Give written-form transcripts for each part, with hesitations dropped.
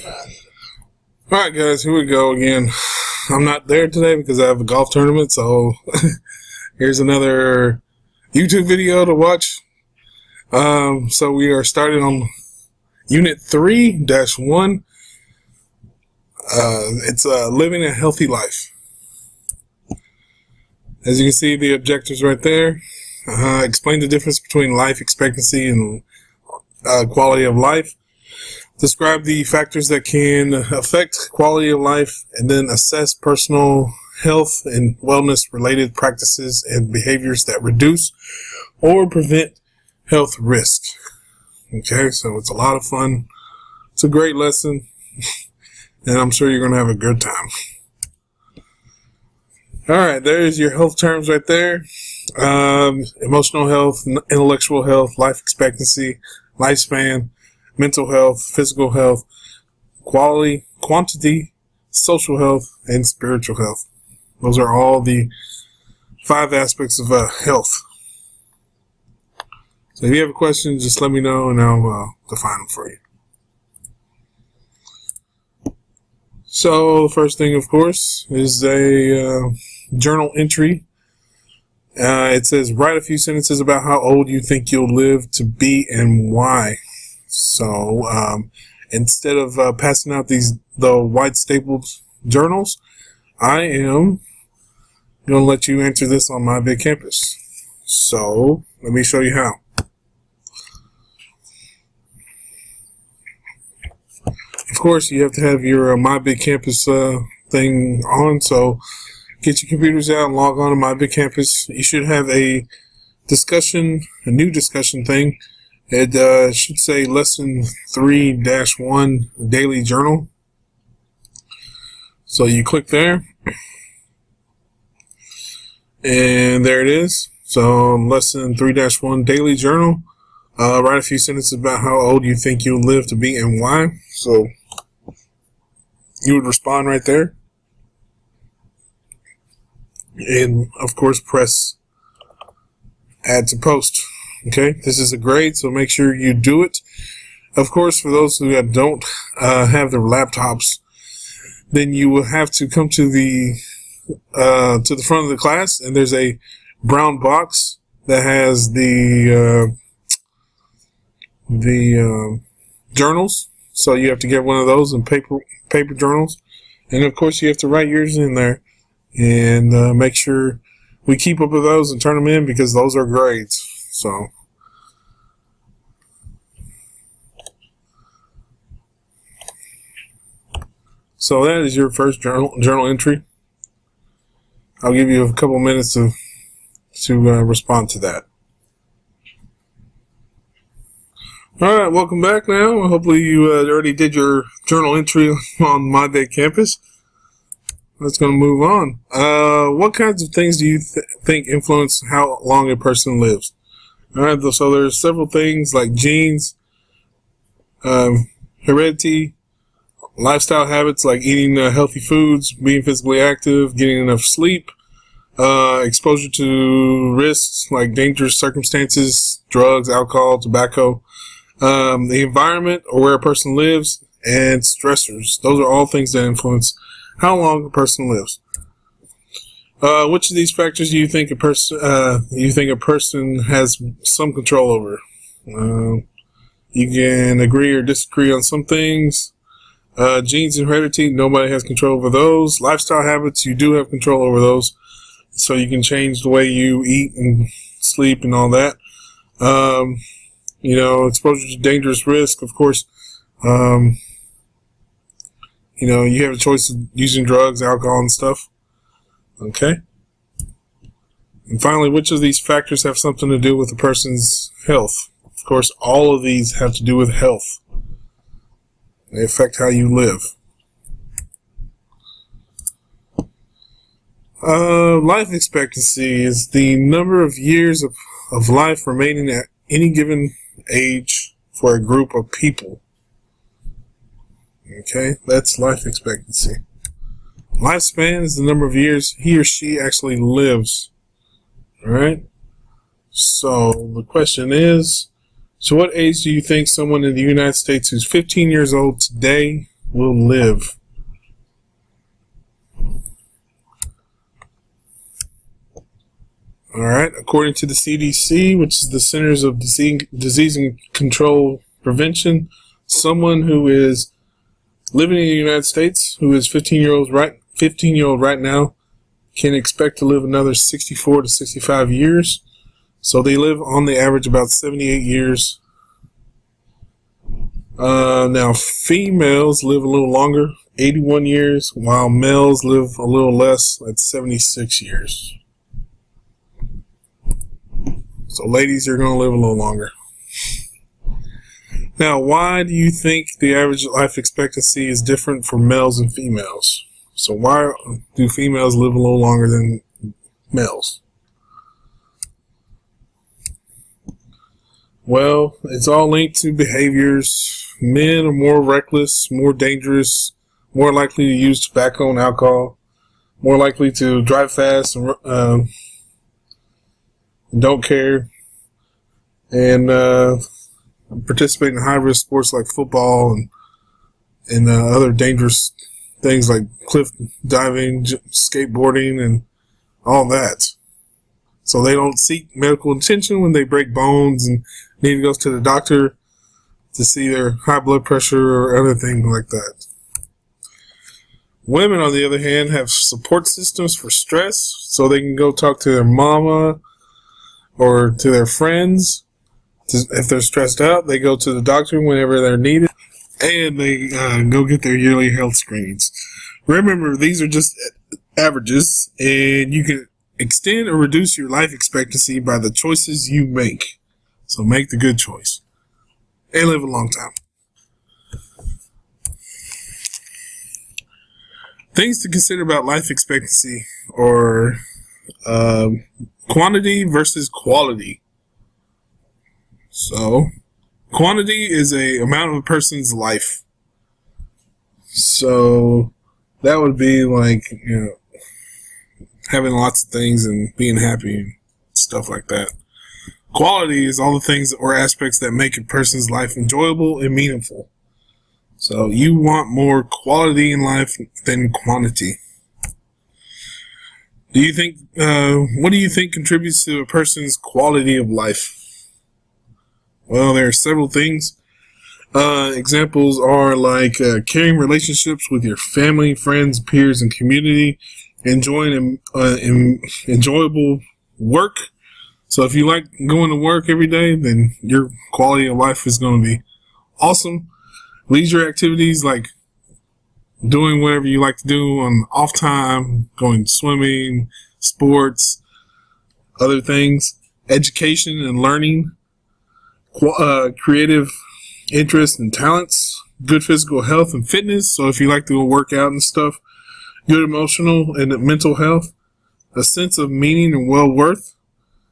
Alright guys, here we go again. I'm not there today because I have a golf tournament, so here's another YouTube video to watch. So we are starting on Unit 3-1. It's living a healthy life. As you can see, the objectives right there. Explain the difference between life expectancy and quality of life. Describe the factors that can affect quality of life, and then assess personal health and wellness related practices and behaviors that reduce or prevent health risk. Okay, so it's a lot of fun. It's a great lesson, and I'm sure you're going to have a good time. All right, there's your health terms right there. Emotional health, intellectual health, life expectancy, lifespan, mental health, physical health, quality, quantity, social health, and spiritual health. Those are all the 5 aspects of health. So if you have a question, just let me know and I'll define them for you. So the first thing, of course, is a journal entry. It says, write a few sentences about how old you think you'll live to be and why. So instead of passing out the white stapled journals, I am going to let you enter this on My Big Campus. So let me show you how. Of course, you have to have your My Big Campus thing on. So get your computers out and log on to My Big Campus. You should have a new discussion thing. It should say Lesson 3-1 Daily Journal. So you click there, and there it is. So Lesson 3-1 Daily Journal. Write a few sentences about how old you think you'll live to be and why. So you would respond right there. And of course, press Add to Post. Okay, this is a grade, so make sure you do it. Of course, for those who don't have their laptops, then you will have to come to the front of the class, and there's a brown box that has the journals. So you have to get one of those in paper journals, and of course you have to write yours in there, and make sure we keep up with those and turn them in because those are grades. So that is your first journal entry. I'll give you a couple minutes to respond to that. All right, welcome back now. Hopefully you already did your journal entry on My Big Campus. Let's go move on. What kinds of things do you think influence how long a person lives? All right, so there's several things like genes, heredity, lifestyle habits like eating healthy foods, being physically active, getting enough sleep, exposure to risks like dangerous circumstances, drugs, alcohol, tobacco, the environment or where a person lives, and stressors. Those are all things that influence how long a person lives. Which of these factors do you think a person has some control over? You can agree or disagree on some things. Genes and heredity, nobody has control over those. Lifestyle habits, you do have control over those. So you can change the way you eat and sleep and all that. Exposure to dangerous risk, of course. You have a choice of using drugs, alcohol, and stuff. Okay. And finally, which of these factors have something to do with a person's health? Of course, all of these have to do with health. They affect how you live. Life expectancy is the number of years of life remaining at any given age for a group of people. Okay, that's life expectancy. Lifespan is the number of years he or she actually lives. All right. So the question is, so what age do you think someone in the United States who's 15 years old today will live. All right. According to the CDC, which is the Centers of Disease and Control Prevention, someone who is living in the United States, who is 15-year-old right now, can expect to live another 64 to 65 years. So they live on the average about 78 years. Now females live a little longer, 81 years, while males live a little less, at 76 years. So ladies are going to live a little longer. Now, why do you think the average life expectancy is different for males and females? So why do females live a little longer than males? Well, it's all linked to behaviors. Men are more reckless, more dangerous, more likely to use tobacco and alcohol, more likely to drive fast and don't care, and participate in high-risk sports like football and other dangerous things like cliff diving, skateboarding, and all that. So they don't seek medical attention when they break bones and need to go to the doctor to see their high blood pressure or other things like that. Women, on the other hand, have support systems for stress, so they can go talk to their mama or to their friends. If they're stressed out, they go to the doctor whenever they're needed, and they go get their yearly health screenings. Remember, these are just averages, and you can extend or reduce your life expectancy by the choices you make. So make the good choice and live a long time. Things to consider about life expectancy are quantity versus quality. So, quantity is a amount of a person's life. So, that would be like, having lots of things and being happy and stuff like that. Quality is all the things or aspects that make a person's life enjoyable and meaningful. So, you want more quality in life than quantity. What do you think contributes to a person's quality of life? Well, there are several things. Examples are like caring relationships with your family, friends, peers, and community, enjoying enjoyable work. So if you like going to work every day, then your quality of life is going to be awesome. Leisure activities like doing whatever you like to do on off time, going swimming, sports, other things, education and learning, creative interests and talents, good physical health and fitness. So if you like to go work out and stuff, good emotional and mental health, a sense of meaning and well-worth,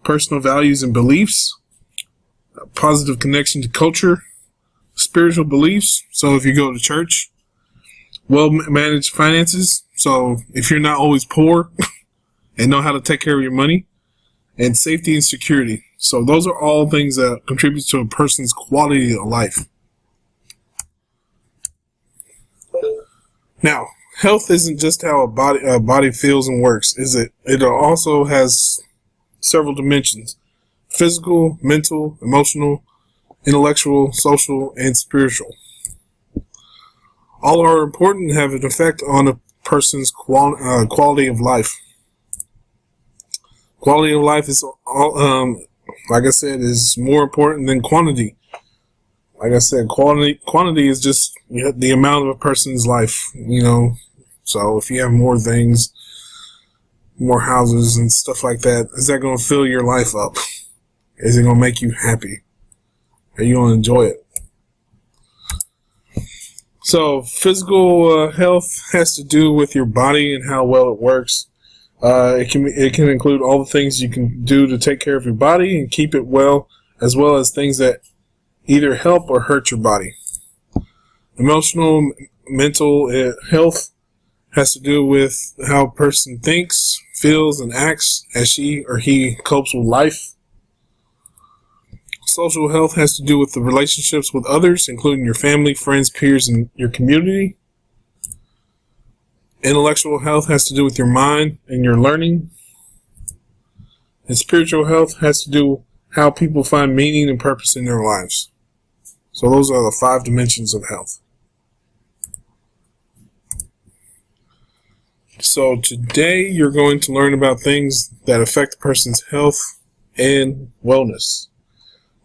personal values and beliefs, a positive connection to culture, spiritual beliefs. So if you go to church, well-managed finances. So if you're not always poor and know how to take care of your money, and safety and security. So those are all things that contribute to a person's quality of life. Now, health isn't just how a body feels and works, is it? It also has several dimensions: physical, mental, emotional, intellectual, social, and spiritual. All are important and have an effect on a person's quality of life. Quality of life is, like I said, is more important than quantity. Like I said, quantity is just the amount of a person's life, So if you have more things, more houses and stuff like that, is that going to fill your life up? Is it going to make you happy? Are you going to enjoy it? So physical health has to do with your body and how well it works. It can include all the things you can do to take care of your body and keep it well as things that either help or hurt your body. Emotional, mental health has to do with how a person thinks, feels, and acts as she or he copes with life. Social health has to do with the relationships with others, including your family, friends, peers, and your community. Intellectual health has to do with your mind and your learning. And spiritual health has to do how people find meaning and purpose in their lives. So those are the 5 dimensions of health. So today you're going to learn about things that affect a person's health and wellness.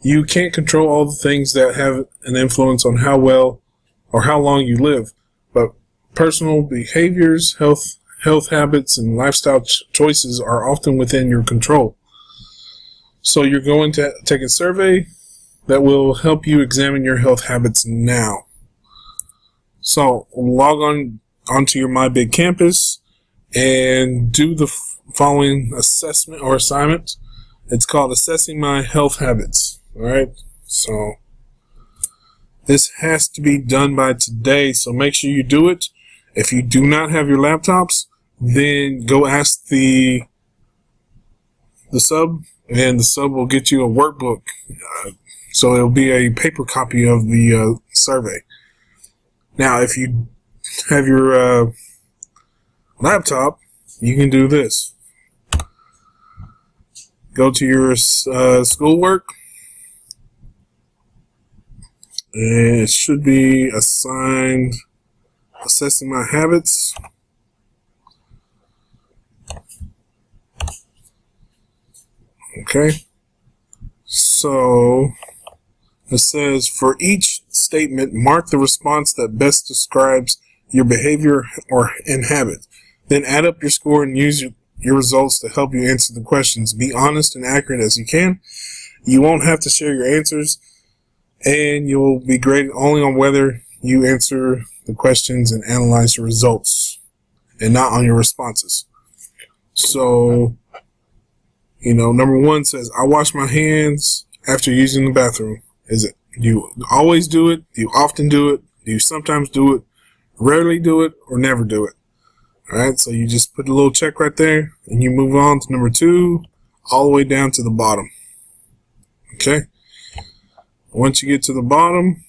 You can't control all the things that have an influence on how well or how long you live, but personal behaviors, health habits, and lifestyle choices are often within your control. So you're going to take a survey that will help you examine your health habits now. So log on onto your My Big Campus and do the following assessment or assignment. It's called Assessing My Health Habits. All right. So this has to be done by today. So make sure you do it. If you do not have your laptops, then go ask the sub, and the sub will get you a workbook. So it'll be a paper copy of the survey. Now, if you have your laptop, you can do this. Go to your schoolwork, and it should be assigned Assessing My Habits. Okay. So it says, for each statement, mark the response that best describes your behavior and habit. Then add up your score and use your results to help you answer the questions. Be honest and accurate as you can. You won't have to share your answers, and you'll be graded only on whether you answer the questions and analyze your results, and not on your responses. So, number 1 says, I wash my hands after using the bathroom. Is it, do you always do it? Do you often do it? Do you sometimes do it? Rarely do it? Or never do it? Alright, so you just put a little check right there, and you move on to number 2, all the way down to the bottom. Okay? Once you get to the bottom,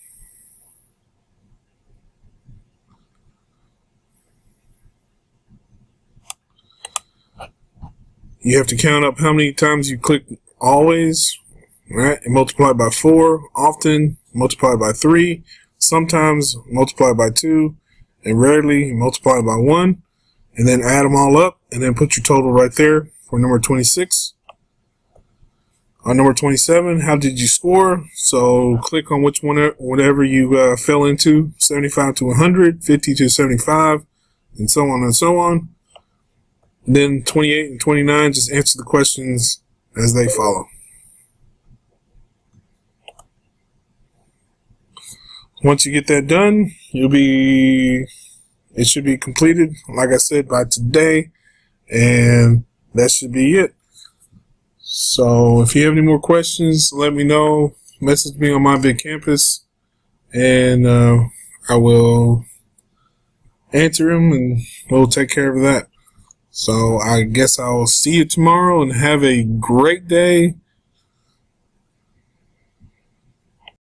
you have to count up how many times you click always, right? And multiply by 4, often multiply by 3, sometimes multiply by 2, and rarely multiply by 1, and then add them all up, and then put your total right there for number 26. On number 27, how did you score? So click on which one, whatever you fell into, 75 to 100, 50 to 75, and so on and so on. And then 28 and 29, just answer the questions as they follow. Once you get that done, it should be completed, like I said, by today, and that should be it. So if you have any more questions, let me know. Message me on My Big Campus, and I will answer them, and we'll take care of that. So I guess I'll see you tomorrow, and have a great day.